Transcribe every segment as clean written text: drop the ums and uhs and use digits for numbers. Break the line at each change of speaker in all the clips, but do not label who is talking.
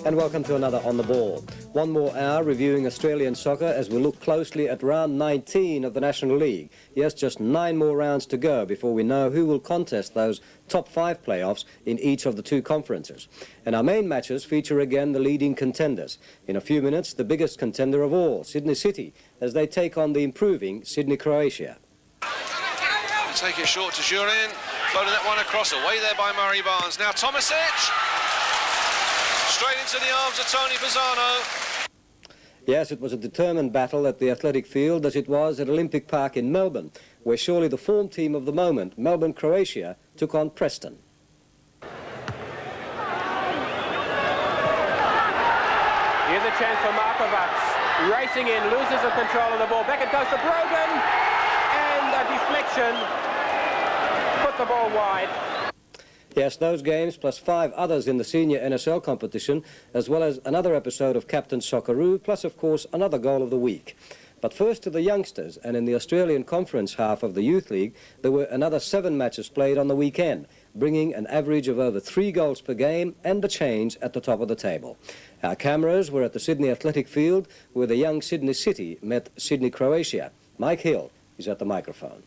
and welcome to another On the Ball. One more hour reviewing Australian soccer as we look closely at round 19 of the National League. Yes, just 9 more rounds to go before we know who will contest those top 5 playoffs in each of the 2 conferences. And our main matches feature again the leading contenders. In a few minutes, the biggest contender of all, Sydney City, as they take on the improving Sydney Croatia.
Take it short to Jurin, floating that one across, away there by Murray Barnes. Now Tomasic, straight into the arms of Tony Pisano.
Yes, it was a determined battle at the athletic field as it was at Olympic Park in Melbourne, where surely the form team of the moment, Melbourne Croatia, took on Preston.
Here's a chance for Markovac, racing in, loses the control of the ball. Back it goes to Brogan, and a deflection. Put the ball wide.
Yes, those games, plus 5 others in the senior NSL competition, as well as another episode of Captain Socceroo, plus, of course, another goal of the week. But first to the youngsters, and in the Australian Conference half of the Youth League, there were another 7 matches played on the weekend, bringing an average of over 3 goals per game and the change at the top of the table. Our cameras were at the Sydney Athletic Field, where the young Sydney City met Sydney Croatia. Mike Hill is at the microphone.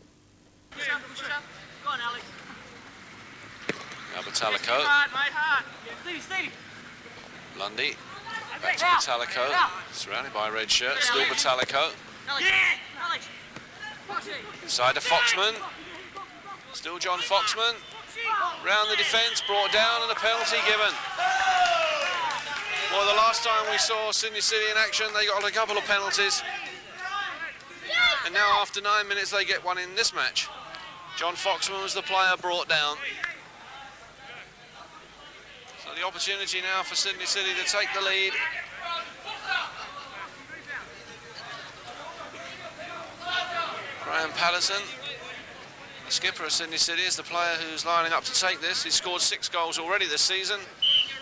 Now Batalico. Lundy. Back to Batalico. Surrounded by red shirt. Still Batalico. Inside to Foxman. Still John Foxman. Round the defence, brought down, and a penalty given. Well, the last time we saw Sydney City in action, they got a couple of penalties. And now after 9 minutes they get one in this match. John Foxman was the player brought down. So the opportunity now for Sydney City to take the lead. Graham Patterson, the skipper of Sydney City, is the player who's lining up to take this. He's scored 6 goals already this season.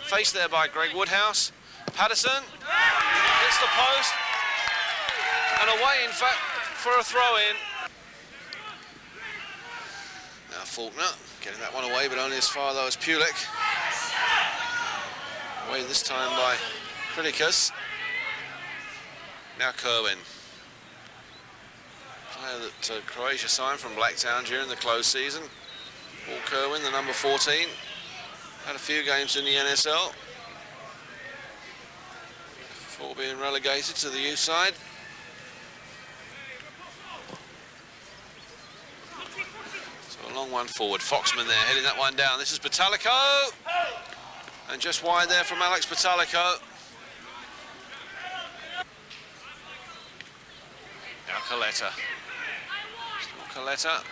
Faced there by Greg Woodhouse. Patterson hits the post and away, in fact, for a throw-in. Now Faulkner getting that one away, but only as far though as Pulik. Away this time by Kriticus. Now Kerwin. Player that Croatia signed from Blacktown during the closed season. Paul Kerwin, the number 14. Had a few games in the NSL before being relegated to the youth side. A long one forward. Foxman there, heading that one down. This is Batalico. And just wide there from Alex Batalico. Now Coletta. Still Coletta.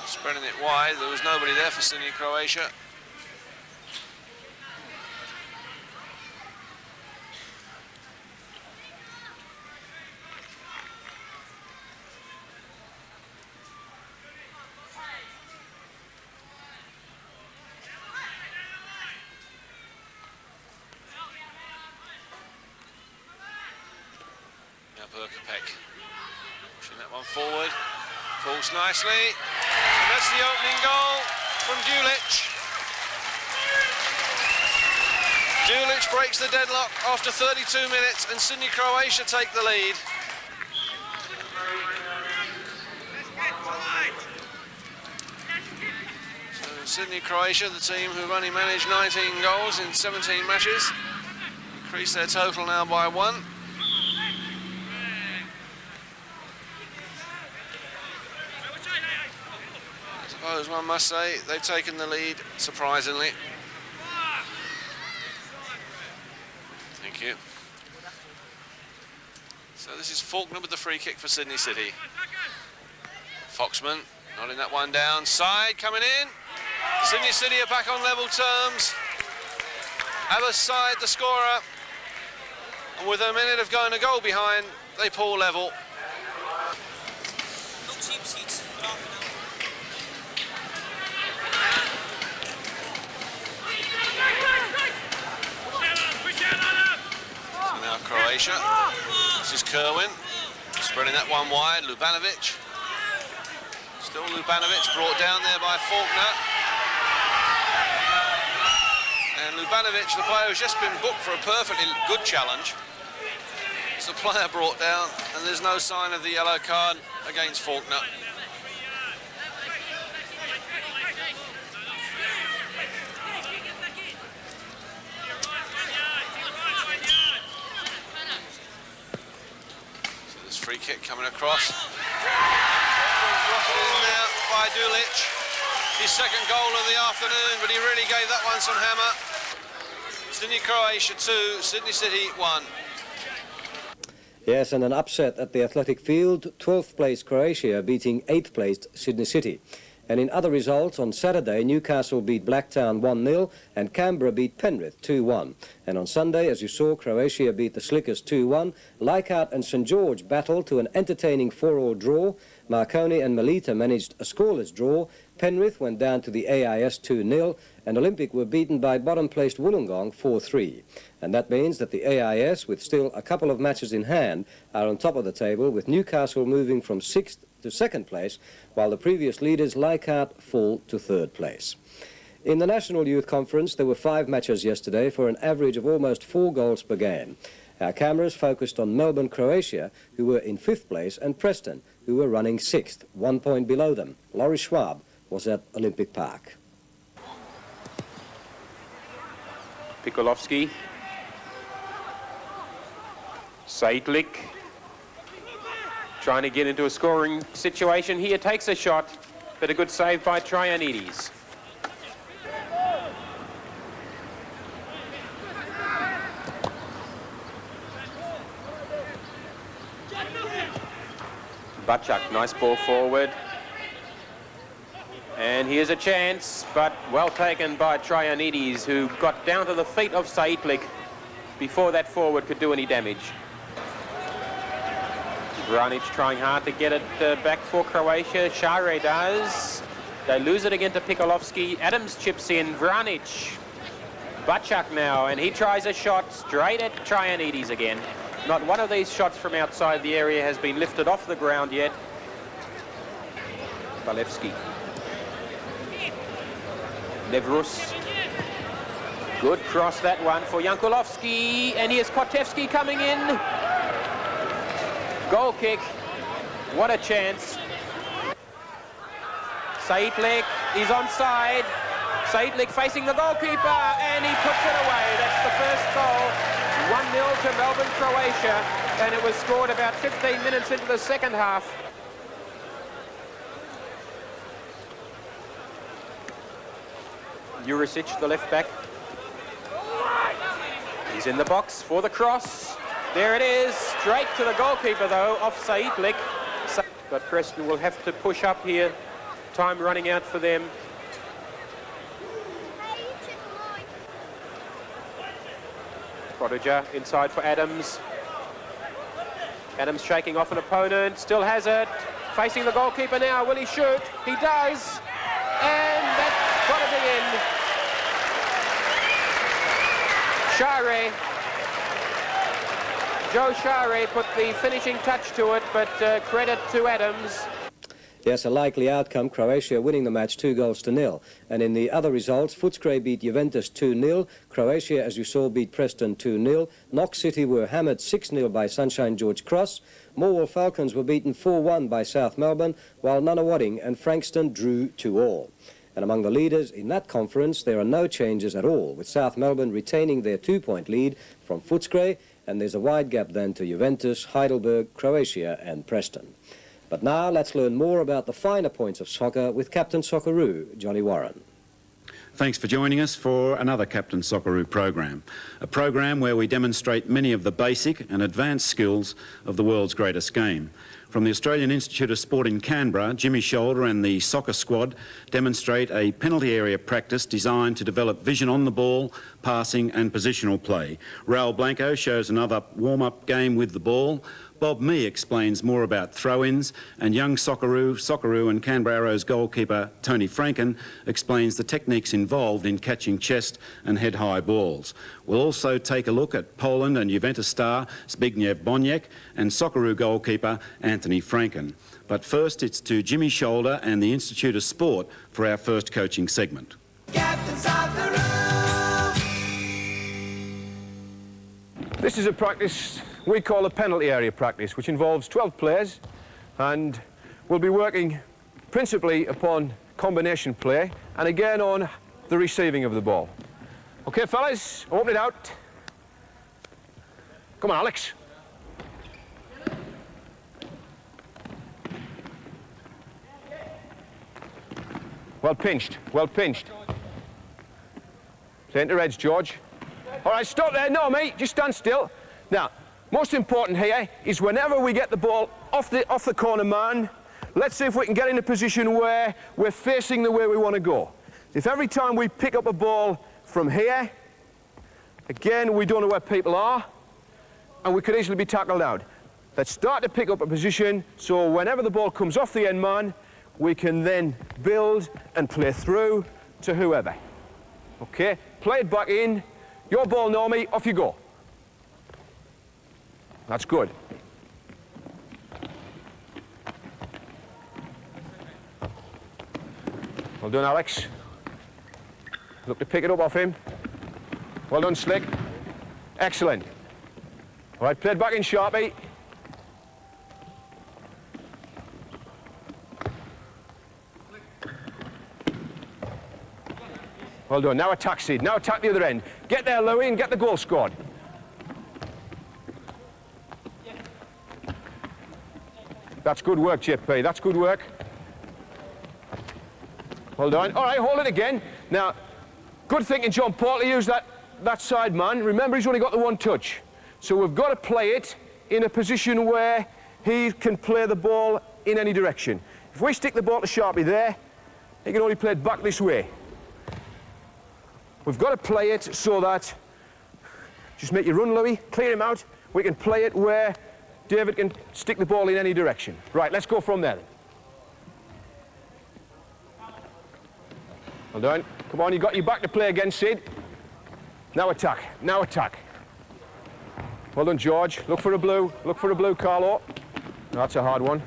Spreading it wide. There was nobody there for Sydney Croatia. Burkopek pushing that one forward, falls nicely, and that's the opening goal from Dulic. Dulic breaks the deadlock after 32 minutes, and Sydney Croatia take the lead. So Sydney Croatia, the team who've only managed 19 goals in 17 matches, increase their total now by 1. I suppose one must say they've taken the lead, surprisingly. Thank you. So this is Faulkner with the free kick for Sydney City. Foxman nodding that one down. Side coming in. Sydney City are back on level terms. Other side the scorer. And with a minute of going a goal behind, they pull level. So now Croatia. This is Kerwin. Spreading that one wide. Lubanovic. Still Lubanovic, brought down there by Faulkner. And Lubanovic, the player who's just been booked for a perfectly good challenge, is the player brought down, and there's no sign of the yellow card against Faulkner. So there's free kick coming across. Rotted in there by Dulic. His second goal of the afternoon, but he really gave that one some hammer. Sydney, Croatia 2, Sydney City 1.
Yes, and an upset at the Athletic Field, 12th place Croatia beating 8th placed Sydney City. And in other results, on Saturday, Newcastle beat Blacktown 1-0 and Canberra beat Penrith 2-1. And on Sunday, as you saw, Croatia beat the Slickers 2-1. Leichhardt and St George battled to an entertaining 4-4 draw. Marconi and Molita managed a scoreless draw. Penrith went down to the AIS 2-0, and Olympic were beaten by bottom-placed Wollongong 4-3. And that means that the AIS, with still a couple of matches in hand, are on top of the table, with Newcastle moving from 6th to 2nd place, while the previous leaders, Leichhardt, fall to 3rd place. In the National Youth Conference, there were 5 matches yesterday for an average of almost 4 goals per game. Our cameras focused on Melbourne, Croatia, who were in 5th place, and Preston, who were running 6th, 1 point below them. Laurie Schwab was at Olympic Park.
Pikolovsky. Saitlik. Trying to get into a scoring situation here. Takes a shot, but a good save by Trianides. Butchuk, nice ball forward. And here's a chance, but well taken by Trianides, who got down to the feet of Saitlik before that forward could do any damage. Vranic trying hard to get it back for Croatia. Share does. They lose it again to Pikolovsky. Adams chips in. Vranic. Butchuk now, and he tries a shot straight at Trianides again. Not one of these shots from outside the area has been lifted off the ground yet. Balevsky. Nevrus. Good cross, that one for Jankulovsky, and here's Kotevsky coming in. Goal kick. What a chance. Saitlik is onside. Saitlik facing the goalkeeper, and he puts it away. That's the first goal. 1-0 to Melbourne, Croatia, and it was scored about 15 minutes into the second half. Jurisic, the left back. He's in the box for the cross. There it is, straight to the goalkeeper though, off Saitlik. But Preston will have to push up here. Time running out for them. Prodiger inside for Adams. Adams shaking off an opponent, still has it. Facing the goalkeeper now, will he shoot? He does. And that's got to be in. Share. Joe Share put the finishing touch to it, but credit to Adams.
Yes, a likely outcome, Croatia winning the match 2-0. And in the other results, Footscray beat Juventus 2-0. Croatia, as you saw, beat Preston 2-0. Knox City were hammered 6-0 by Sunshine George Cross. Morwell Falcons were beaten 4-1 by South Melbourne, while Nunawading and Frankston drew 2-2. And among the leaders in that conference, there are no changes at all, with South Melbourne retaining their 2-point lead from Footscray, and there's a wide gap then to Juventus, Heidelberg, Croatia and Preston. But now let's learn more about the finer points of soccer with Captain Socceroo, Johnny Warren.
Thanks for joining us for another Captain Socceroo program, a program where we demonstrate many of the basic and advanced skills of the world's greatest game. From the Australian Institute of Sport in Canberra, Jimmy Shoulder and the soccer squad demonstrate a penalty area practice designed to develop vision on the ball, passing and positional play. Raul Blanco shows another warm-up game with the ball. Bob Mee explains more about throw-ins, and young Socceroo and Canberra Arrows goalkeeper Tony Franken explains the techniques involved in catching chest and head-high balls. We'll also take a look at Poland and Juventus star Zbigniew Boniek and Socceroo goalkeeper Anthony Franken. But first it's to Jimmy Shoulder and the Institute of Sport for our first coaching segment.
Captain Socceroo, This is a practice we call a penalty area practice, which involves 12 players, and we'll be working principally upon combination play and again on the receiving of the ball. Okay, fellas, open it out. Come on, Alex. Well pinched, well pinched. Play into Reds, George. All right, stop there. No, mate, just stand still. Now, most important here is whenever we get the ball off the corner man, let's see if we can get in a position where we're facing the way we want to go. If every time we pick up a ball from here, again, we don't know where people are, and we could easily be tackled out. Let's start to pick up a position so whenever the ball comes off the end man, we can then build and play through to whoever. Okay, play it back in. Your ball, Normie, off you go. That's good. Well done, Alex. Look to pick it up off him. Well done, Slick. Excellent. All right, play it back in, Sharpie. Well done. Now attack, Sid. Now attack the other end. Get there, Louis, and get the goal scored. That's good work, JP. That's good work. Well done. All right, hold it again. Now, good thinking, John Paul, to use that side man. Remember, he's only got the one touch. So we've got to play it in a position where he can play the ball in any direction. If we stick the ball to Sharpie there, he can only play it back this way. We've got to play it so that, just make you run, Louis, clear him out. We can play it where David can stick the ball in any direction. Right, let's go from there then. Well done. Come on, you got your back to play again, Sid. Now attack, now attack. Well done, George. Look for a blue, Carlo. That's a hard one.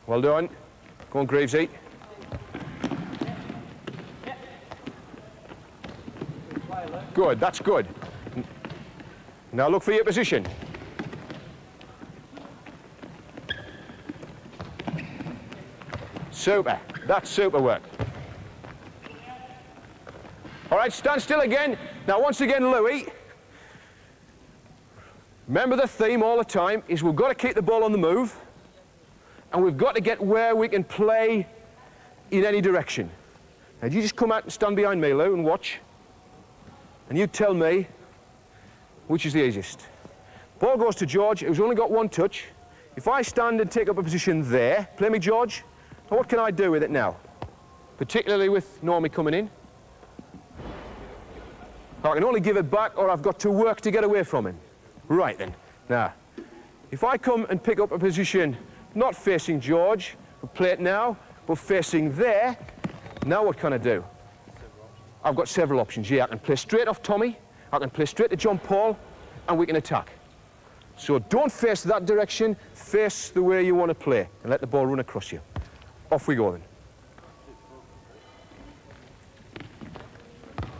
Well done. Go on, Gravesy. Good, that's good. Now look for your position. Super, that's super work. All right, stand still again. Now once again, Louis, remember the theme all the time is we've got to keep the ball on the move and we've got to get where we can play in any direction. Now you just come out and stand behind me, Lou, and watch. And you tell me which is the easiest. Ball goes to George, who's only got one touch. If I stand and take up a position there, play me, George, now what can I do with it now? Particularly with Normie coming in. I can only give it back or I've got to work to get away from him. Right then. Now, if I come and pick up a position not facing George, we'll play it now, but facing there, now what can I do? I've got several options. Yeah, I can play straight off Tommy, I can play straight to John Paul, and we can attack. So don't face that direction, face the way you want to play, and let the ball run across you. Off we go then.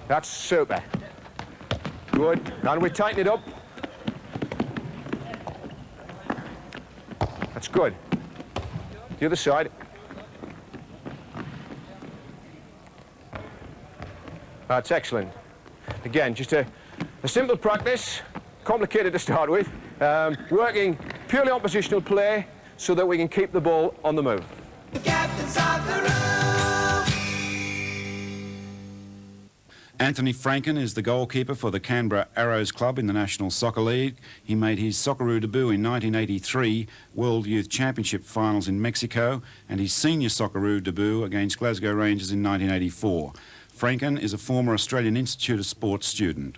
That's super. Good. Now we tighten it up. That's good. The other side. That's excellent. Again, just a simple practice, complicated to start with, working purely on positional play so that we can keep the ball on the move.
The captain's Socceroo.
Anthony Franken is the goalkeeper for the Canberra Arrows Club in the National Soccer League. He made his Socceroo debut in 1983 World Youth Championship finals in Mexico and his senior Socceroo debut against Glasgow Rangers in 1984. Franken is a former Australian Institute of Sport student.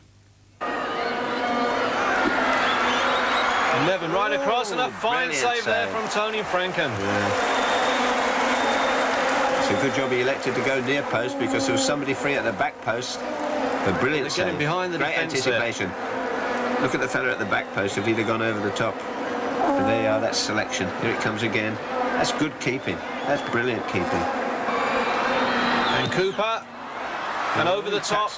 Nevin right across and a fine save there from Tony Franken.
Yeah. It's a good job he elected to go near post because there was somebody free at the back post. A brilliant save.
Behind the
great anticipation.
There.
Look at the fella at the back post if he'd have gone over the top. But there you are, that's selection. Here it comes again. That's good keeping. That's brilliant keeping.
And Cooper. And over the top.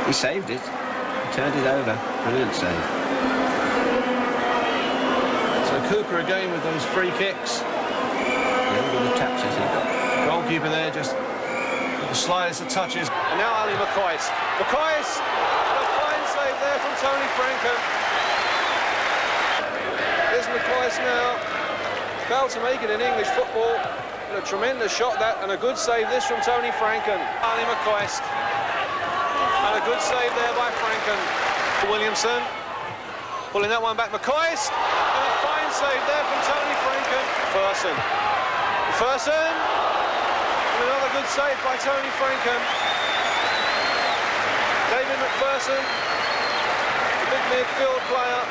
He saved it. He turned it over. Brilliant save.
So Cooper again with those free kicks.
Yeah, with the taps, has he?
Goalkeeper there just with the slightest of touches. And now Ali McCoist. McCoist! And a fine save there from Tony Franken. Here's McCoist now. Failed to make it in English football. A tremendous shot that, and a good save this from Tony Franken. Ali McCoist. And a good save there by Franken. Williamson. Pulling that one back, McCoist. And a fine save there from Tony Franken. Ferson. And another good save by Tony Franken. David McPherson, the big midfield player,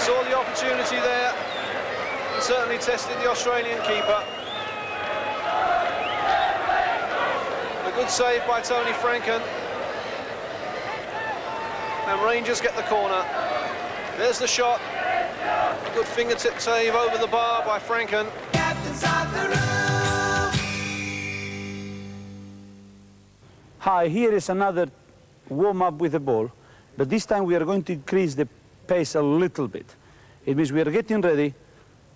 saw the opportunity there and certainly tested the Australian keeper. A good save by Tony Franken. And Rangers get the corner. There's the shot. A good fingertip save over the bar by Franken.
Captain Socceroo.
Hi, here is another warm-up with the ball, but this time we are going to increase the pace a little bit. It means we are getting ready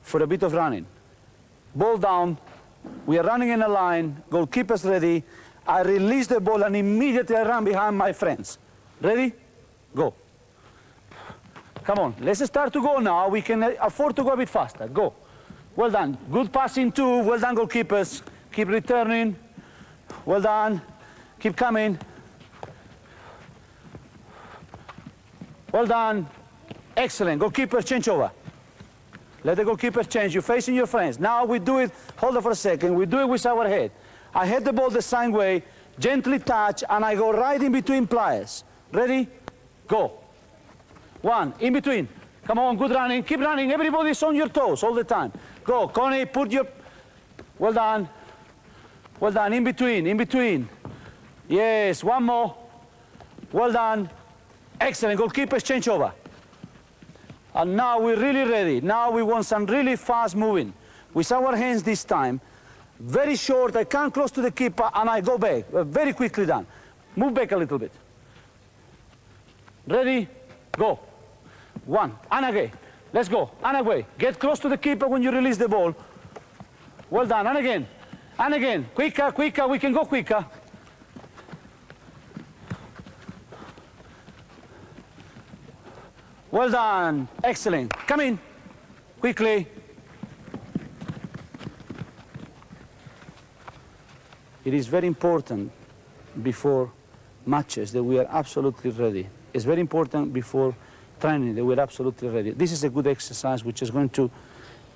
for a bit of running. Ball down, we are running in a line, goalkeeper's ready, I release the ball and immediately I run behind my friends. Ready? Go. Come on, let's start to go now. We can afford to go a bit faster. Go. Well done. Good passing too. Well done, goalkeepers. Keep returning. Well done. Keep coming. Well done. Excellent. Goalkeepers, change over. Let the goalkeepers change. You're facing your friends. Now we do it, hold on for a second, we do it with our head. I hit the ball the same way, gently touch, and I go right in between players. Ready? Go. One, in between. Come on, good running, keep running. Everybody's on your toes all the time. Go, Connie, put your... Well done. Well done, in between, in between. Yes, one more. Well done. Excellent, goalkeepers change over. And now we're really ready. Now we want some really fast moving. With our hands this time. Very short, I come close to the keeper and I go back. Very quickly done. Move back a little bit. Ready? Go. One, and again. Let's go, and away. Get close to the keeper when you release the ball. Well done, and again. And again. Quicker, quicker, we can go quicker. Well done, excellent. Come in, quickly. It is very important before matches that we are absolutely ready. It's very important before training that we're absolutely ready. This is a good exercise which is going to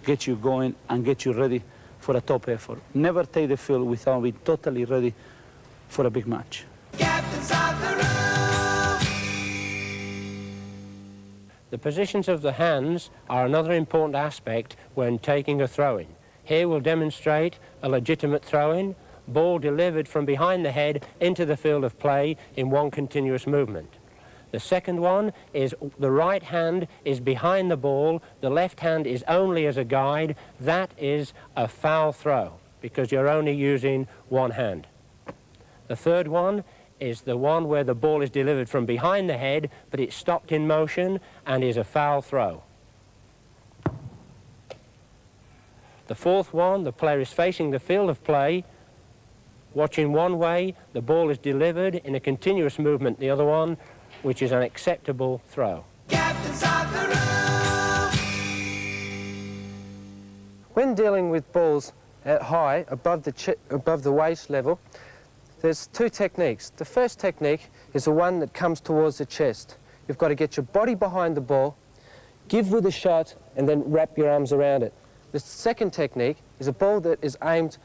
get you going and get you ready for a top effort. Never take the field without being totally ready for a big match.
Captain Socceroo.
The positions of the hands are another important aspect when taking a throw-in. Here we'll demonstrate a legitimate throw-in, ball delivered from behind the head into the field of play in one continuous movement. The second one is the right hand is behind the ball, the left hand is only as a guide. That is a foul throw because you're only using one hand. The third one is the one where the ball is delivered from behind the head, but it's stopped in motion and is a foul throw. The fourth one, the player is facing the field of play, watching one way, the ball is delivered in a continuous movement, the other one, which is an acceptable throw.
Captain Socceroo.
When dealing with balls at high, above the waist level, there's two techniques. The first technique is the one that comes towards the chest. You've got to get your body behind the ball, give with a shot, and then wrap your arms around it. The second technique is a ball that is aimed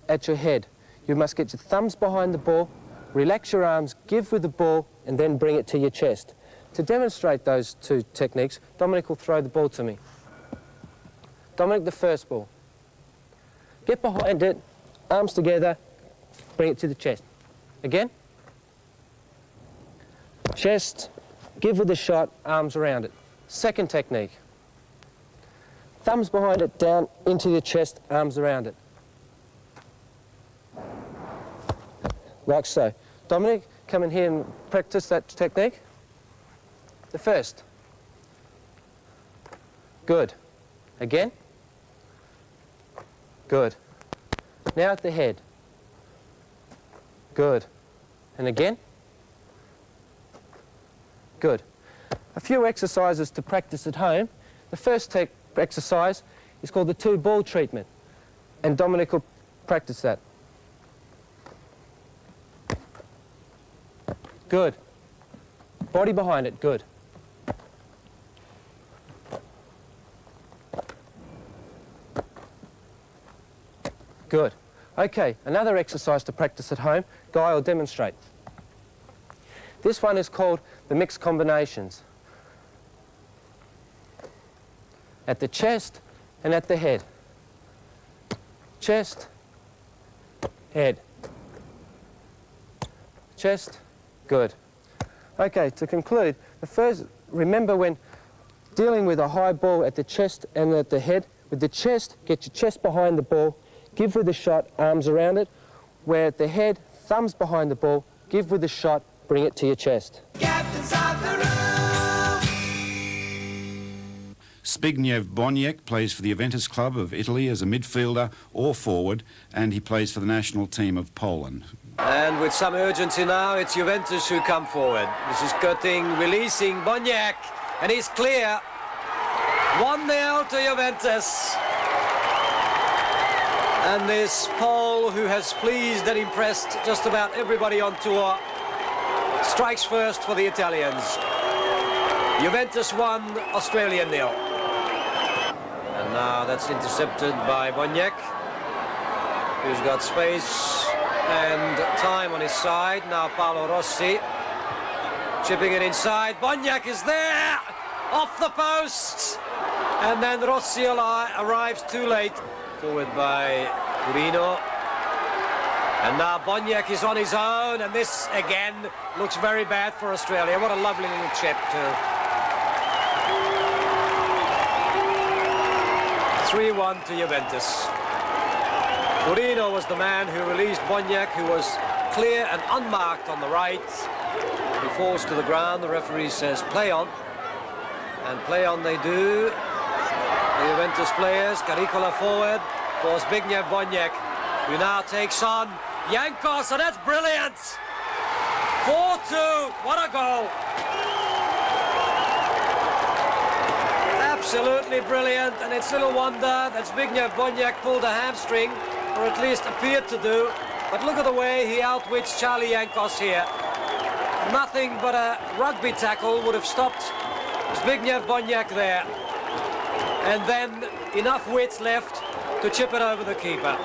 at your head. You must get your thumbs behind the ball, relax your arms, give with the ball, and then bring it to your chest. To demonstrate those two techniques, Dominic will throw the ball to me. Dominic, the first ball. Get behind it, arms together, bring it to the chest. Again. Chest, give with the shot, arms around it. Second technique. Thumbs behind it, down into the chest, arms around it. Like so. Dominic, come in here and practice that technique. The first. Good. Again. Good. Now at the head. Good. And again. Good. A few exercises to practice at home. The first exercise is called the 2-ball treatment. And Boniek will practice that. Good. Body behind it, good. Good. Okay, another exercise to practice at home. Guy will demonstrate. This one is called the mixed combinations. At the chest and at the head. Chest, head. Chest, good. Okay, to conclude, remember when dealing with a high ball at the chest and at the head, with the chest, get your chest behind the ball, give with the shot, arms around it. Where at the head, thumbs behind the ball, give with the shot, bring it to your chest.
Captain Socceroo.
Zbigniew Boniek plays for the Juventus Club of Italy as a midfielder or forward, and he plays for the national team of Poland.
And with some urgency now, it's Juventus who come forward. This is Götting releasing Boniek, and he's clear. 1-0 to Juventus. And this Pole, who has pleased and impressed just about everybody on tour, strikes first for the Italians. Juventus 1, Australia 0. And now that's intercepted by Boniek, who's got space and time on his side. Now Paolo Rossi chipping it inside. Boniek is there, off the post, and then Rossi arrives too late. Forward by Torino. And now Boniek is on his own, and this again looks very bad for Australia. What a lovely little chip too. 3-1 to Juventus. Torino was the man who released Boniek, who was clear and unmarked on the right. He falls to the ground. The referee says play on. And play on they do. The Juventus players, Caricola forward for Zbigniew Boniek, who now takes on Jankos, and that's brilliant! 4-2, what a goal! Absolutely brilliant, and it's little wonder that Zbigniew Boniek pulled a hamstring, or at least appeared to do, but look at the way he outwits Charlie Jankos here. Nothing but a rugby tackle would have stopped Zbigniew Boniek there. And then enough wits left to chip it over the keeper.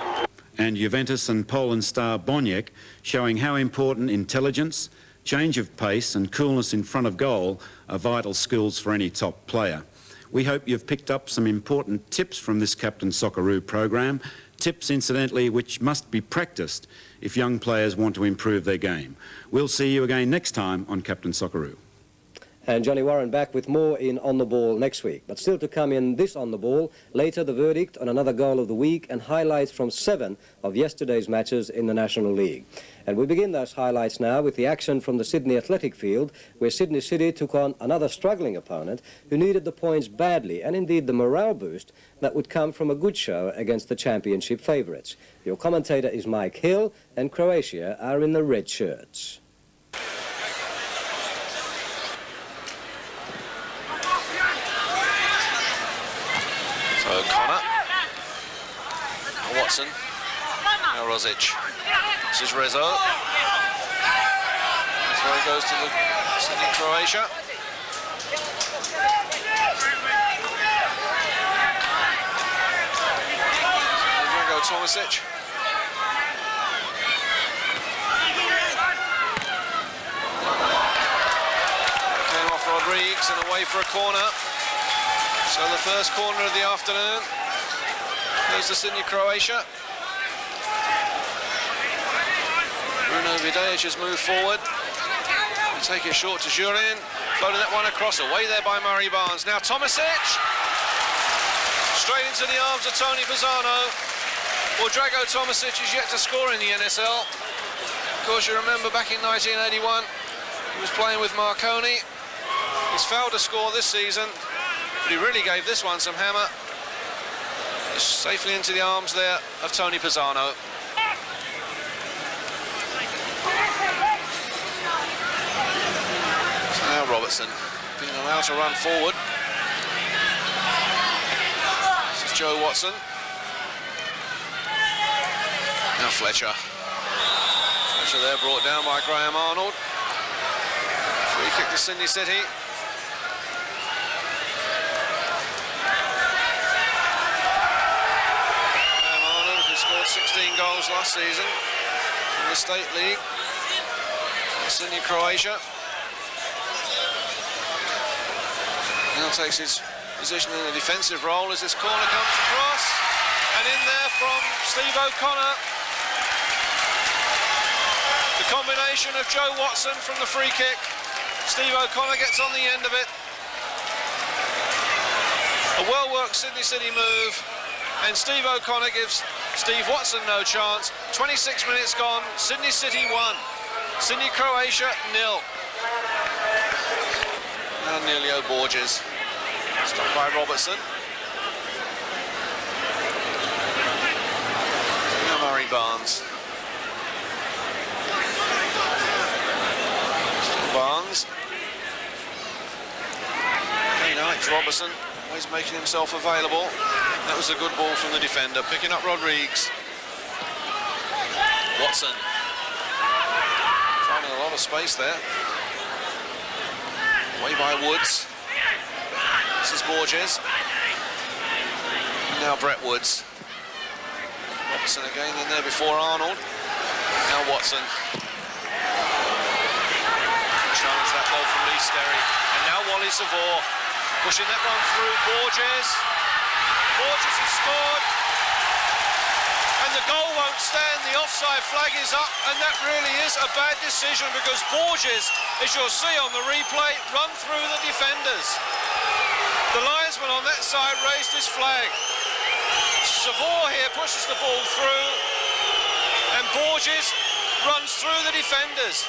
And Juventus and Poland star Boniek showing how important intelligence, change of pace and coolness in front of goal are vital skills for any top player. We hope you've picked up some important tips from this Captain Socceroo program, tips incidentally which must be practiced if young players want to improve their game. We'll see you again next time on Captain Socceroo.
And Johnny Warren back with more in On the Ball next week. But still to come in this On the Ball, later the verdict on another goal of the week and highlights from 7 of yesterday's matches in the National League. And we begin those highlights now with the action from the Sydney Athletic Field, where Sydney City took on another struggling opponent who needed the points badly, and indeed the morale boost that would come from a good show against the championship favourites. Your commentator is Mike Hill, and Croatia are in the red shirts.
So Connor, Watson, now Rosic. This is Rezo. That's where he goes to the Sydney, Croatia. There we go, Tomasic. Came off Rodriguez and away for a corner. So the first corner of the afternoon goes to Sydney, Croatia. Bruno Vidic has moved forward. Take it short to Jurin. Floating that one across, away there by Murray Barnes. Now Tomasic. Straight into the arms of Tony Bazzano. Well, Drago Tomasic is yet to score in the NSL. course, you remember back in 1981, he was playing with Marconi. He's failed to score this season, but he really gave this one some hammer. Just safely into the arms there of Tony Pisano. So now Robertson being allowed to run forward. This is Joe Watson. Now Fletcher. Fletcher there brought down by Graham Arnold. Free kick to Sydney City. Graham Arnold, who scored 16 goals last season in the State League. Sydney, Croatia. Now takes his position in a defensive role as this corner comes across. And in there from Steve O'Connor. The combination of Joe Watson from the free kick. Steve O'Connor gets on the end of it. A well-worked Sydney City move. And Steve O'Connor gives Steve Watson no chance. 26 minutes gone. Sydney City 1. Sydney, Croatia 0. Now Neilio Borges. Stopped by Robertson. Now Murray Barnes. Still Barnes. Okay, now it's Robertson. Always making himself available. That was a good ball from the defender. Picking up Rodrigues. Watson. Finding a lot of space there. Away by Woods. This is Borges. And now Brett Woods. Robertson again in there before Arnold. Now Watson. Challenge that goal from Lee Sterry. And now Wally Savour. Pushing that one through. Borges. Borges has scored. And the goal won't stand. The offside flag is up. And that really is a bad decision because Borges, as you'll see on the replay, run through the defenders. The linesman on that side raised his flag. Savour here pushes the ball through. And Borges runs through the defenders.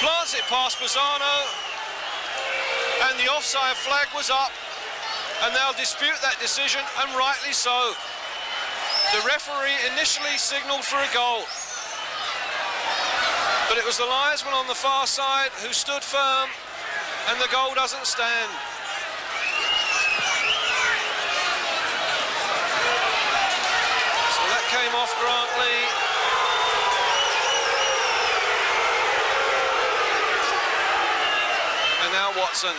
Plants it past Pisano. And the offside flag was up. And they'll dispute that decision, and rightly so. The referee initially signalled for a goal. But it was the linesman on the far side who stood firm, and the goal doesn't stand. So that came off Grantley. And now Watson.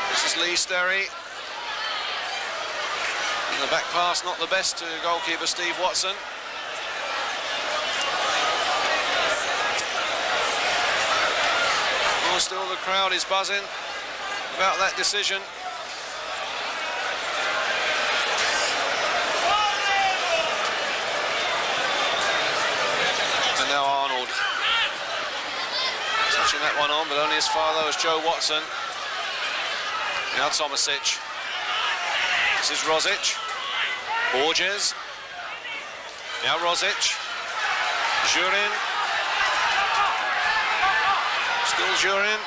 This is Lee Sterry. And the back pass not the best to goalkeeper Steve Watson. Well, still the crowd is buzzing about that decision. And now Arnold. Touching that one on, but only as far though as Joe Watson. Now Tomasic. This is Rosic. Borges. Now Rosic. Jurin. Still Jurin.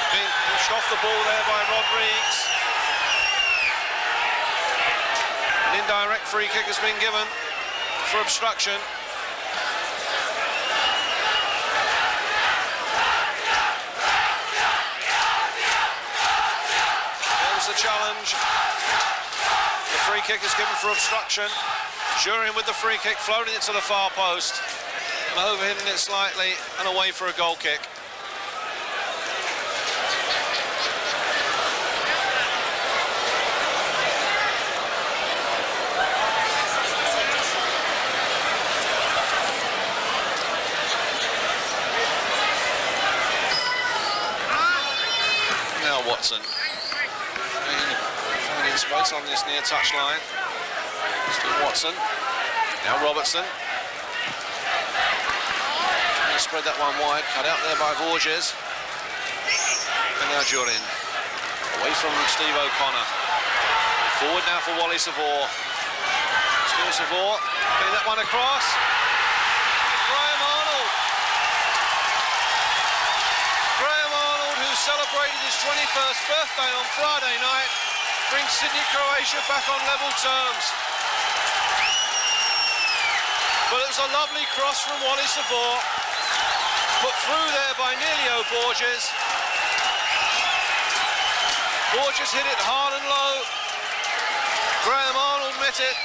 Being pushed off the ball there by Rodrigues. An indirect free kick has been given for obstruction. The challenge. The free kick is given for obstruction. Jurin with the free kick, floating it to the far post and overhitting it slightly and away for a goal kick. Now Watson. Finding space on this near touch line. Still Watson. Now Robertson. Trying to spread that one wide. Cut out there by Borges. And now Jurin. Away from Steve O'Connor. Forward now for Wally Savour. Still Savour. Getting that one across. celebrated his 21st birthday on Friday night, brings Sydney, Croatia back on level terms. But it was a lovely cross from Wally Savor, put through there by Neilio Borges. Borges hit it hard and low. Graham Arnold met it.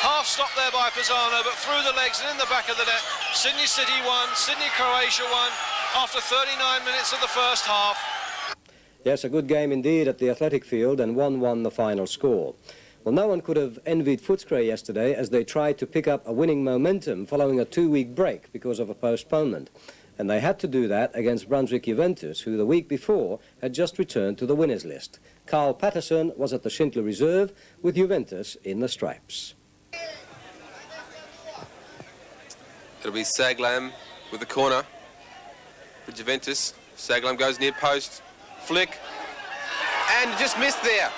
Half stopped there by Pisano, but through the legs and in the back of the net. Sydney City won, Sydney Croatia won after 39 minutes of the first half.
Yes, a good game indeed at the athletic field, and 1-1 the final score. Well, no one could have envied Footscray yesterday as they tried to pick up a winning momentum following a 2-week break because of a postponement. And they had to do that against Brunswick Juventus, who the week before had just returned to the winners list. Carl Patterson was at the Schindler Reserve with Juventus in the stripes.
It'll be Saglam with the corner for Juventus. Saglam goes near post, flick, and just missed there.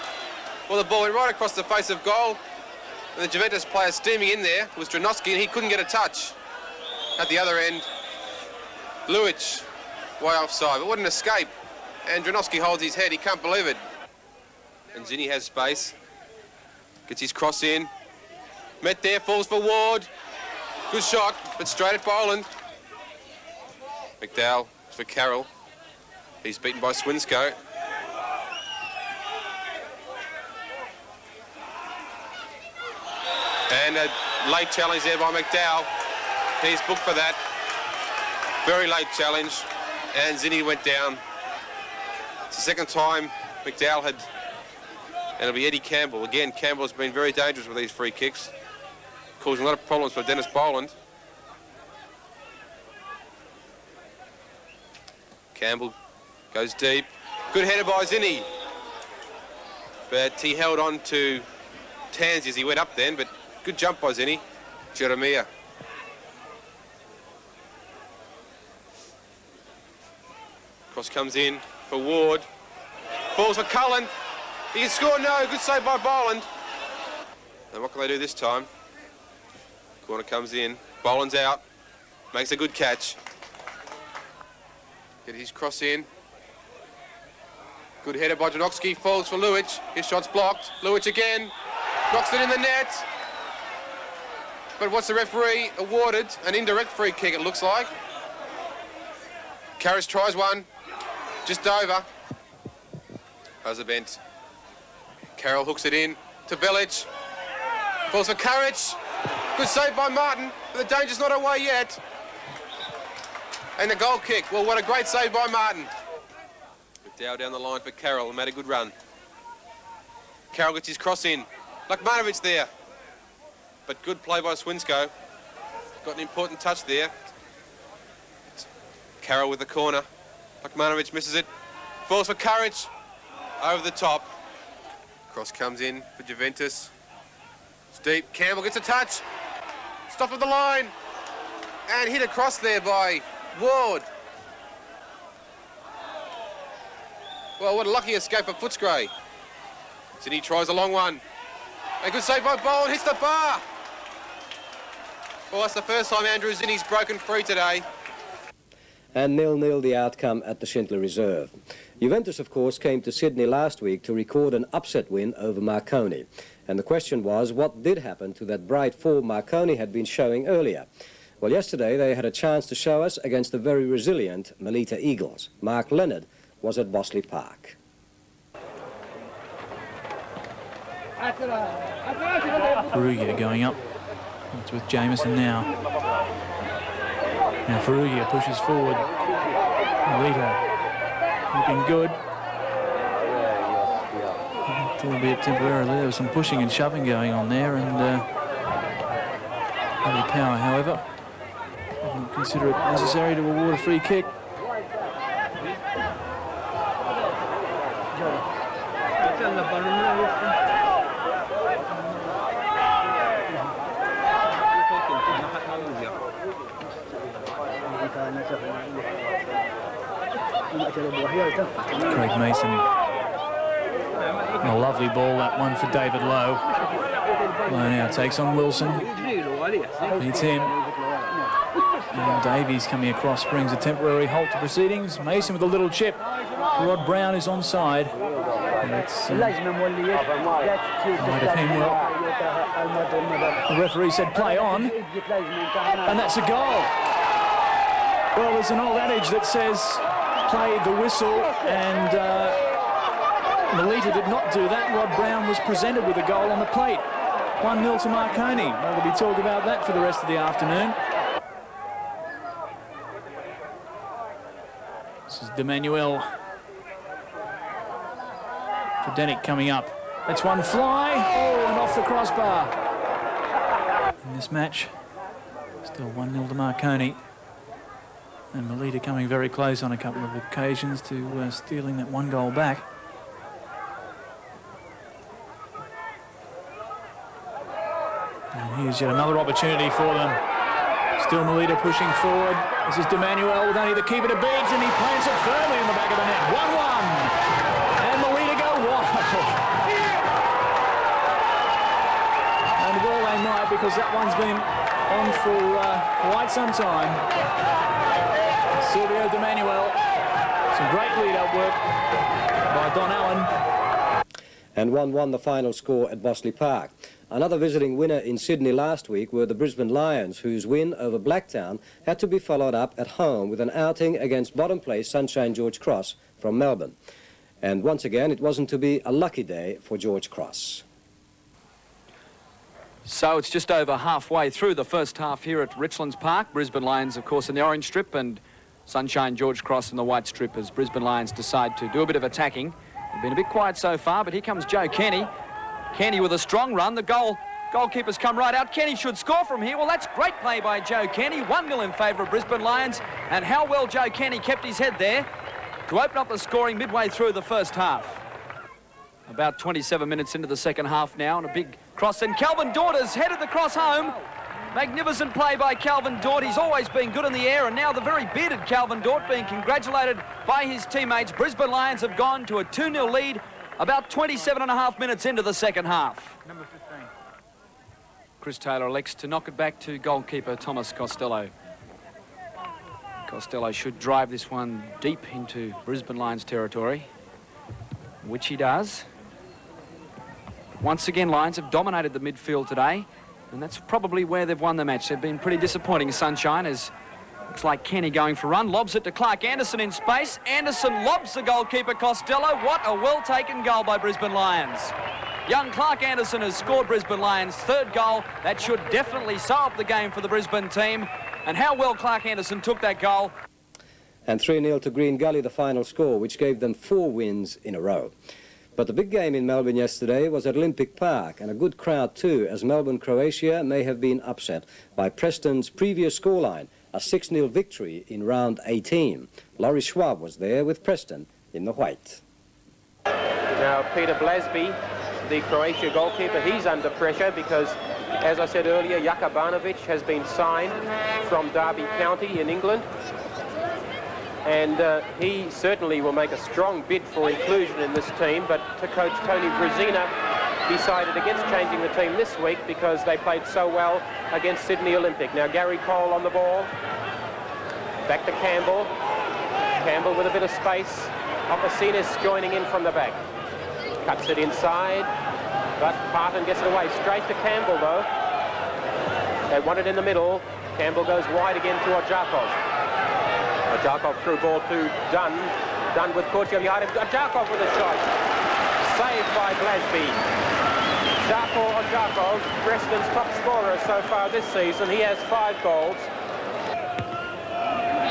Well, the ball went right across the face of goal, and the Juventus player steaming in there was Dranoski, and he couldn't get a touch. At the other end, Luic, way offside, but what an escape. And Dranoski holds his head, he can't believe it. And Zinni has space, gets his cross in, met there, falls for Ward. Good shot, but straight at Boland. McDowell for Carroll. He's beaten by Swinsko. And a late challenge there by McDowell. He's booked for that. Very late challenge, and Zinni went down. It's the second time McDowell had, and it'll be Eddie Campbell. Again, Campbell's been very dangerous with these free kicks, causing a lot of problems for Dennis Boland. Campbell goes deep. Good header by Zinni. But he held on to Tansy as he went up then, but good jump by Zinni. Jeremiah. Cross comes in for Ward. Falls for Cullen. He can score, no. Good save by Boland. And what can they do this time? Corner comes in. Boland's out. Makes a good catch. Get his cross in. Good header by Janowski. Falls for Luic. His shot's blocked. Luic again. Knocks it in the net. But what's the referee awarded? An indirect free kick, it looks like. Karras tries one. Just over. Huzabent. Carroll hooks it in to Velic. Falls for Courage. Good save by Martin, but the danger's not away yet. And the goal kick. Well, what a great save by Martin. McDowell down the line for Carroll and made a good run. Carroll gets his cross in. Lakmanovic there. But good play by Swinsko. Got an important touch there. Carroll with the corner. Lakmanovic misses it. Falls for Courage. Over the top. Cross comes in for Juventus. It's deep. Campbell gets a touch. Stop at the line. And hit across there by Ward. Well, what a lucky escape for Footscray. Zinni tries a long one. A good save by Boland. Hits the bar. Well, that's the first time Andrew Zinni's broken free today.
And 0-0 the outcome at the Schindler Reserve. Juventus, of course, came to Sydney last week to record an upset win over Marconi. And the question was, what did happen to that bright form Marconi had been showing earlier? Well, yesterday they had a chance to show us against the very resilient Molita Eagles. Mark Leonard was at Bosley Park.
Ferrugia going up. It's with Jameson now. Now Ferrugia pushes forward. Molita looking good. A little bit temporarily. There was some pushing and shoving going on there, and heavy power, however, didn't consider it necessary to award a free kick. Craig Mason. A lovely ball, that one for David Lowe. Lowe now takes on Wilson. Beats him. And Davies coming across brings a temporary halt to proceedings. Mason with a little chip. Rod Brown is onside. That's right of him. Well, the referee said play on, and that's a goal. Well, there's an old adage that says play the whistle, and Molita did not do that. Rod Brown was presented with a goal on the plate. 1-0 to Marconi. Well, there'll be talk about that for the rest of the afternoon. This is D'Emanuel. Boniek coming up. That's one fly. Oh, and off the crossbar. In this match, still 1-0 to Marconi. And Molita coming very close on a couple of occasions to stealing that one goal back. And here's yet another opportunity for them. Still Molita pushing forward. This is D'Emanuel with only the keeper to beat, and he plants it firmly in the back of the net. 1-1. And Molita go wild. And well they might, because that one's been on for quite some time. Silvio D'Emanuel. Some great lead-up work by Don Allen.
And 1-1 the final score at Bossley Park. Another visiting winner in Sydney last week were the Brisbane Lions, whose win over Blacktown had to be followed up at home with an outing against bottom place Sunshine George Cross from Melbourne. And once again, it wasn't to be a lucky day for George Cross.
So it's just over halfway through the first half here at Richlands Park. Brisbane Lions, of course, in the orange strip, and Sunshine George Cross in the white strip as Brisbane Lions decide to do a bit of attacking. They've been a bit quiet so far, but here comes Joe Kenny. Kenny with a strong run. The goalkeeper's come right out. Kenny should score from here. Well, that's great play by Joe Kenny. 1-0 in favour of Brisbane Lions. And how well Joe Kenny kept his head there to open up the scoring midway through the first half. About 27 minutes into the second half now, and a big cross. And Calvin Dort has headed the cross home. Magnificent play by Calvin Dort. He's always been good in the air, and now the very bearded Calvin Dort being congratulated by his teammates. Brisbane Lions have gone to a 2-0 lead about 27.5 minutes into the second half. Number 15. Chris Taylor elects to knock it back to goalkeeper Thomas Costello. Costello should drive this one deep into Brisbane Lions territory, which he does. Once again, Lions have dominated the midfield today, and that's probably where they've won the match. They've been pretty disappointing, Sunshine, as looks like Kenny going for a run, lobs it to Clark Anderson in space. Anderson lobs the goalkeeper Costello. What a well-taken goal by Brisbane Lions. Young Clark Anderson has scored Brisbane Lions' third goal. That should definitely sew up the game for the Brisbane team. And how well Clark Anderson took that goal.
And 3-0 to Green Gully, the final score, which gave them 4 wins in a row. But the big game in Melbourne yesterday was at Olympic Park, and a good crowd too, as Melbourne, Croatia may have been upset by Preston's previous scoreline, a 6-0 victory in round 18. Laurie Schwab was there with Preston in the white.
Now Peter Blasby, the Croatia goalkeeper, he's under pressure because, as I said earlier, Jakabanovic has been signed from Derby County in England. And he certainly will make a strong bid for inclusion in this team, but coach Tony Brezina decided against changing the team this week because they played so well against Sydney Olympic. Now Gary Cole on the ball, back to Campbell. Campbell with a bit of space. Opasinis joining in from the back. Cuts it inside, but Parton gets it away. Straight to Campbell though. They want it in the middle. Campbell goes wide again to Ojakov. Ojakov through ball to Dunn. Dunn with Korchiev behind him. Ojakov with a shot. Saved by Blasby. Darko Ojakov, Preston's top scorer so far this season. He has 5 goals.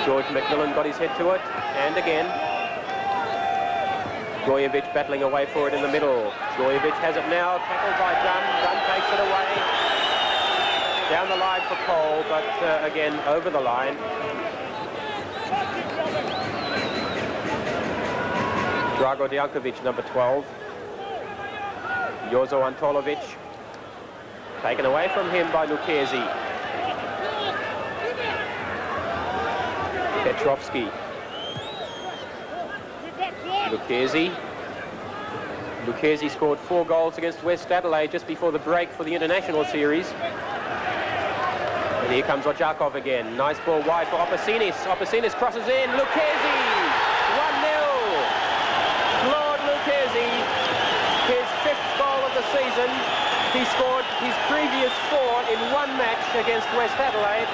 George McMillan got his head to it. And again. Gojevic battling away for it in the middle. Gojevic has it now. Tackled by Dunn. Dunn takes it away. Down the line for Cole, but again over the line. Drago Djankovic, number 12. Jozo Antolovic. Taken away from him by Luchesi. Petrovski. Luchesi. Luchesi scored 4 goals against West Adelaide just before the break for the international series.
And here comes Ojakov again. Nice ball wide for Opasinis. Opasinis crosses in. Lucchesi! 1-0. Claude Lucchesi, his 5th goal of the season. He scored his previous 4 in one match against West Adelaide.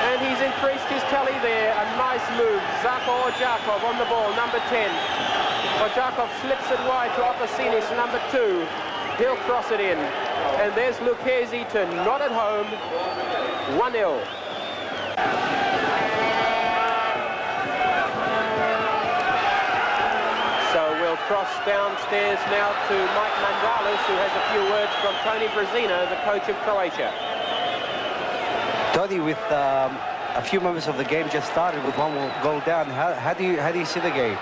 And he's increased his tally there. A nice move. Zako Ojakov on the ball, number 10. Ojakov slips it wide to Opasinis, number 2. He'll cross it in. And there's Lucchesi to not at home. 1-0. So we'll cross downstairs now to Mike Mandalis, who has a few words from Tony Brezina, the coach of Croatia.
Tony, with a few moments of the game just started with 1 goal down, how do you see the game?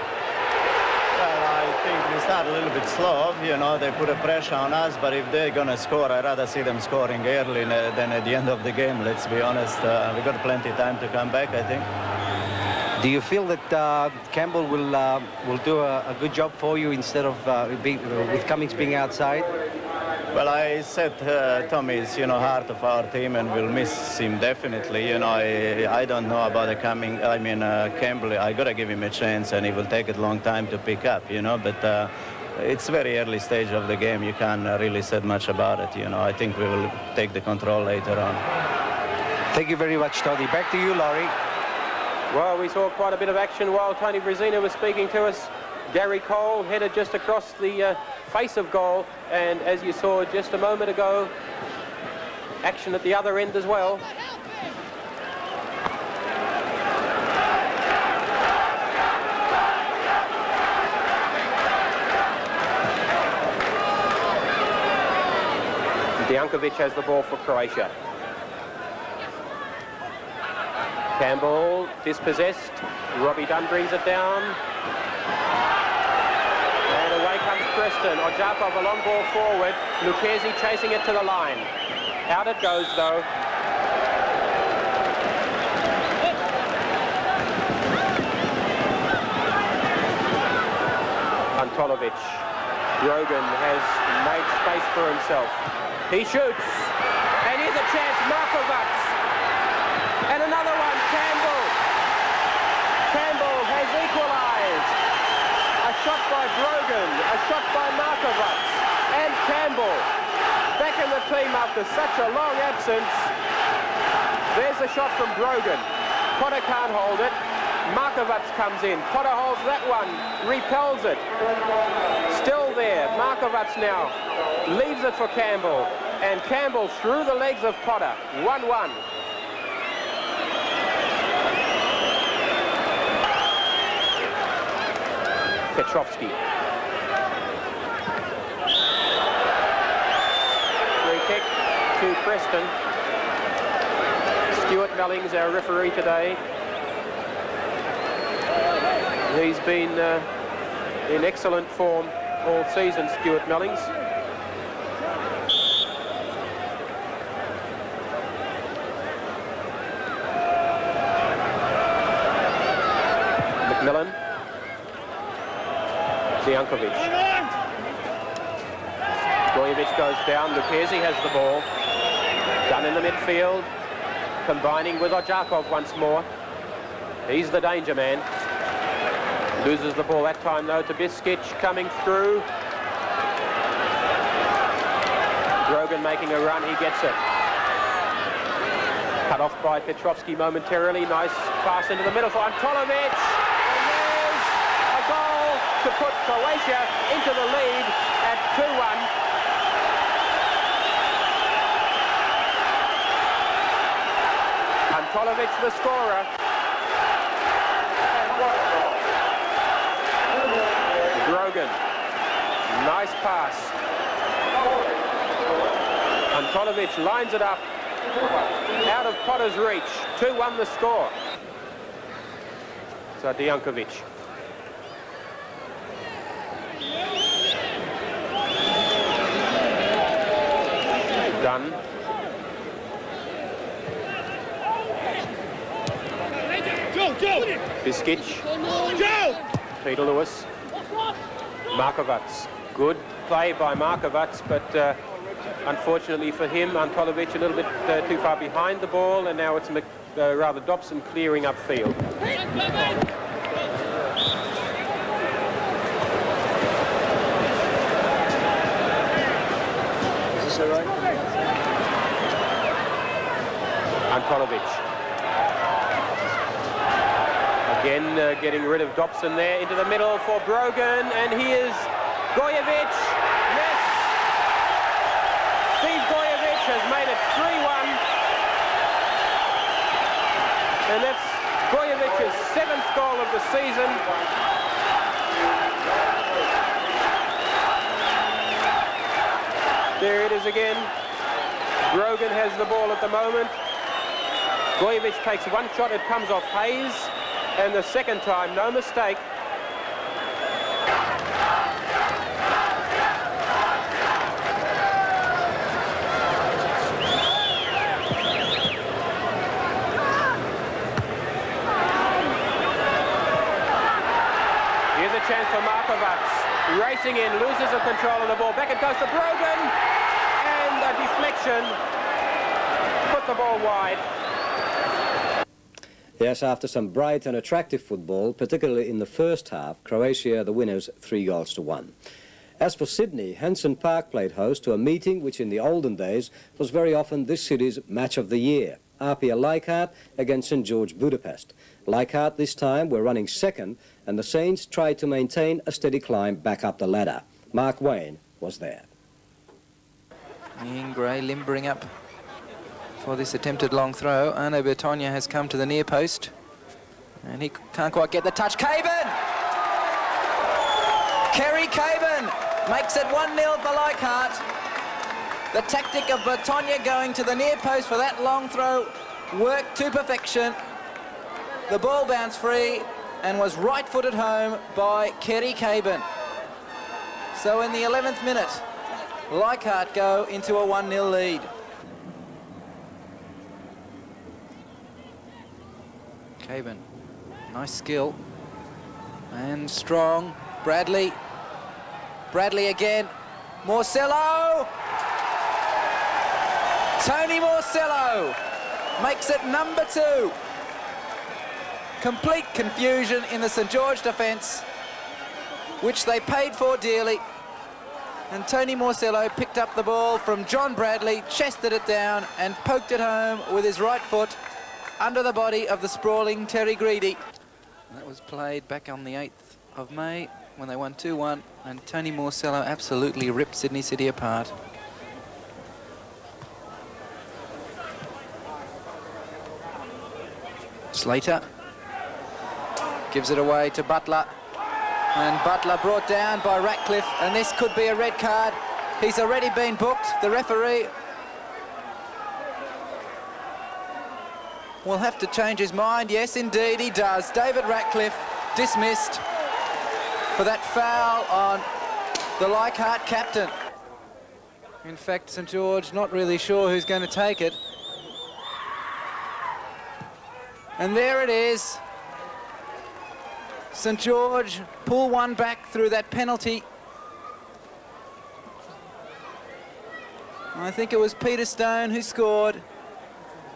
Well, I think we start a little bit slow. You know, they put a pressure on us, but if they're going to score, I'd rather see them scoring early than at the end of the game, let's be honest. We've got plenty of time to come back, I think.
Do you feel that Campbell will do a good job for you instead of with Cummings being outside?
Well, I said Tommy is, you know, heart of our team, and we'll miss him definitely. You know, I don't know about the Campbell. I got to give him a chance, and he will take a long time to pick up, you know. But it's very early stage of the game. You can't really say much about it, you know. I think we will take the control later on.
Thank you very much, Tony. Back to you, Laurie.
Well, we saw quite a bit of action while Tony Brezina was speaking to us. Gary Cole headed just across the face of goal, and as you saw just a moment ago, action at the other end as well. Dijankovic has the ball for Croatia. Campbell dispossessed. Robbie Dunn brings it down. And away comes Preston. Ojakov, a long ball forward. Lucchesi chasing it to the line. Out it goes, though. Antolovic. Rogan has made space for himself. He shoots. And here's a chance. Markovac. And another one. Campbell. Campbell has equalised. A shot by Brogan, a shot by Markovac, and Campbell. Back in the team after such a long absence. There's a shot from Brogan. Potter can't hold it. Markovac comes in. Potter holds that one, repels it. Still there. Markovac now leaves it for Campbell. And Campbell through the legs of Potter. 1-1. Petrovsky. Free kick to Preston. Stuart Mellings, our referee today. He's been in excellent form all season, Stuart Mellings. McMillan. Dijankovic. Stojevic goes down. Lucchesi has the ball. Done in the midfield. Combining with Ojakov once more. He's the danger man. Loses the ball that time, though, to Biskic coming through. Brogan making a run. He gets it. Cut off by Petrovsky momentarily. Nice pass into the middle for Antolovic. To put Croatia into the lead at 2-1. Antolovic, the scorer. Brogan. Nice pass. Antolovic lines it up. Out of Potter's reach. 2-1 the score. So Dijankovic. Done. Biskic. Peter Lewis. Markovac. Good play by Markovac, but
Unfortunately for him, Antolovic a little bit too far behind the ball, and now it's rather Dobson clearing upfield.
Is this all right?
Antolovic. Again, getting rid of Dobson there into the middle for Brogan, and here's Gojevic. Yes! Steve Gojevic has made it 3-1. And that's Gojevic's 7th goal of the season. There it is again. Brogan has the ball at the moment. Gojevic takes one shot, it comes off Hayes. And the second time, no mistake. Here's a chance for Markovac. Racing in, loses the control of the ball. Back it goes to Brogan. And a deflection. Put the ball wide.
Yes, after some bright and attractive football, particularly in the first half, Croatia are the winners 3-1. As for Sydney, Hanson Park played host to a meeting which in the olden days was very often this city's match of the year. Apia Leichhardt against St George Budapest. Leichhardt this time were running second, and the Saints tried to maintain a steady climb back up the ladder. Mark Wayne was there.
Ian Gray limbering up for this attempted long throw. Arno Bertogna has come to the near post, and he can't quite get the touch. Caban! Kerry Caban makes it 1-0 for Leichhardt. The tactic of Bertogna going to the near post for that long throw worked to perfection. The ball bounced free and was right-footed home by Kerry Caban. So in the 11th minute, Leichhardt go into a 1-0 lead. Caban, nice skill and strong. Bradley again. Morcello! Tony Morcello makes it number 2. Complete confusion in the St George defence, which they paid for dearly. And Tony Morcello picked up the ball from John Bradley, chested it down and poked it home with his right foot under the body of the sprawling Terry Greedy. That was played back on the 8th of May when they won 2-1, and Tony Morcello absolutely ripped Sydney City apart. Slater gives it away to Butler, and Butler brought down by Ratcliffe, and this could be a red card. He's already been booked. The referee will have to change his mind. Yes, indeed, he does. David Ratcliffe dismissed for that foul on the Leichhardt captain. In fact, St George not really sure who's going to take it. And there it is. St George pull one back through that penalty. I think it was Peter Stone who scored.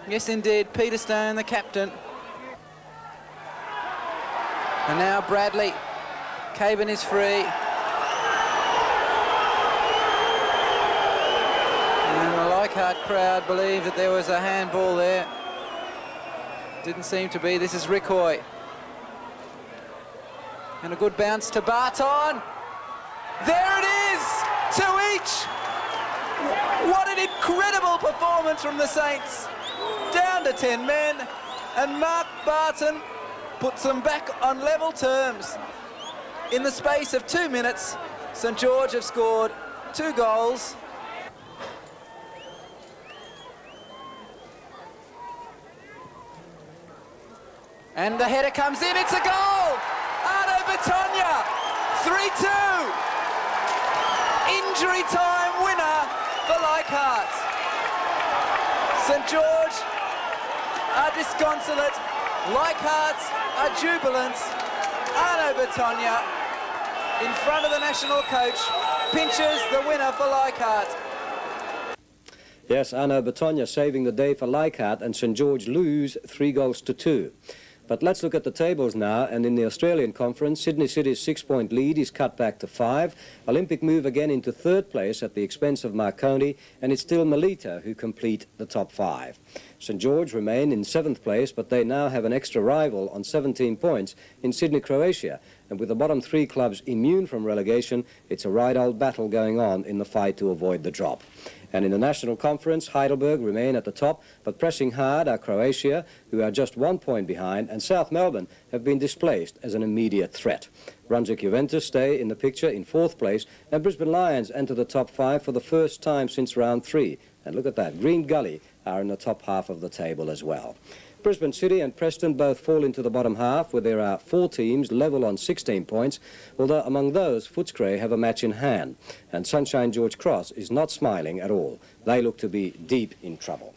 Yes, indeed, Peter Stone, the captain. And now Bradley. Caban is free. And the Leichhardt crowd believe that there was a handball there. Didn't seem to be. This is Rick Hoy. And a good bounce to Barton. There it is! 2 each! What an incredible performance from the Saints. Down to 10 men, and Mark Barton puts them back on level terms. In the space of 2 minutes, St George have scored 2 goals. And the header comes in, it's a goal! Arno Bertogna, 3-2. Injury time winner for Leichhardt. St George are disconsolate, Leichhardt are jubilant. Arno Bertogna, in front of the national coach, pinches the winner for Leichhardt.
Yes, Arno Betonia saving the day for Leichhardt, and St George lose 3-2. But let's look at the tables now, and in the Australian Conference, Sydney City's 6-point lead is cut back to 5. Olympic move again into 3rd place at the expense of Marconi, and it's still Molita who complete the top 5. St George remain in 7th place, but they now have an extra rival on 17 points in Sydney, Croatia, and with the bottom 3 clubs immune from relegation, it's a right old battle going on in the fight to avoid the drop. And in the National Conference, Heidelberg remain at the top, but pressing hard are Croatia, who are just 1 point behind, and South Melbourne have been displaced as an immediate threat. Brunswick Juventus stay in the picture in 4th place, and Brisbane Lions enter the top 5 for the first time since round 3. And look at that, Green Gully are in the top half of the table as well. Brisbane City and Preston both fall into the bottom half, where there are 4 teams level on 16 points, although among those Footscray have a match in hand, and Sunshine George Cross is not smiling at all. They look to be deep in trouble.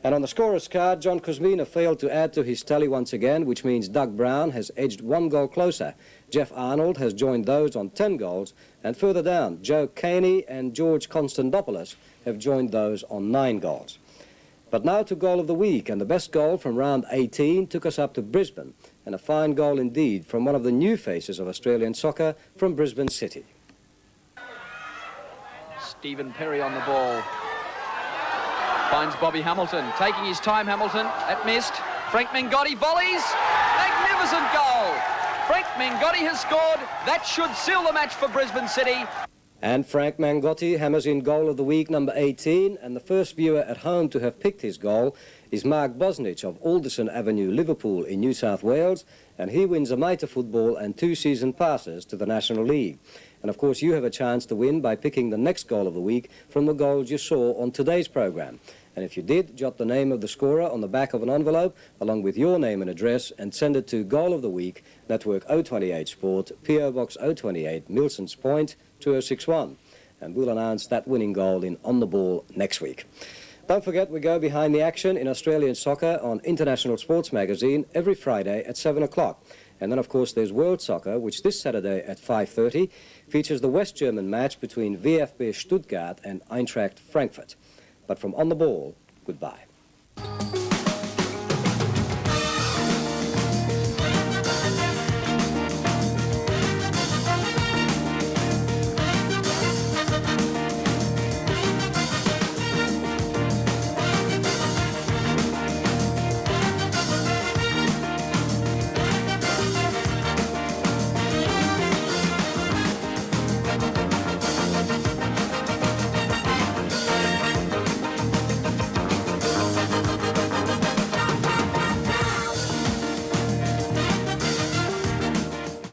And on the scorer's card, John Kuzmina failed to add to his tally once again, which means Doug Brown has edged 1 goal closer. Jeff Arnold has joined those on 10 goals, and further down, Joe Caney and George Constantopoulos have joined those on 9 goals. But now to goal of the week, and the best goal from round 18 took us up to Brisbane, and a fine goal indeed from one of the new faces of Australian soccer, from Brisbane City.
Stephen Perry on the ball. Finds Bobby Hamilton, taking his time, Hamilton, that missed. Frank Mengotti volleys, magnificent goal. Frank Mengotti has scored, that should seal the match for Brisbane City.
And Frank Mengotti hammers in goal of the week number 18, and the first viewer at home to have picked his goal is Mark Bosnich of Alderson Avenue, Liverpool in New South Wales, and he wins a Mitre football and 2 season passes to the National League. And of course you have a chance to win by picking the next goal of the week from the goals you saw on today's programme. And if you did, jot the name of the scorer on the back of an envelope along with your name and address and send it to Goal of the Week, Network 028 Sport, PO Box 028, Milsons Point, 2061. And we'll announce that winning goal in On the Ball next week. Don't forget, we go behind the action in Australian soccer on International Sports Magazine every Friday at 7 o'clock. And then, of course, there's World Soccer, which this Saturday at 5:30 features the West German match between VfB Stuttgart and Eintracht Frankfurt. But from On the Ball, goodbye.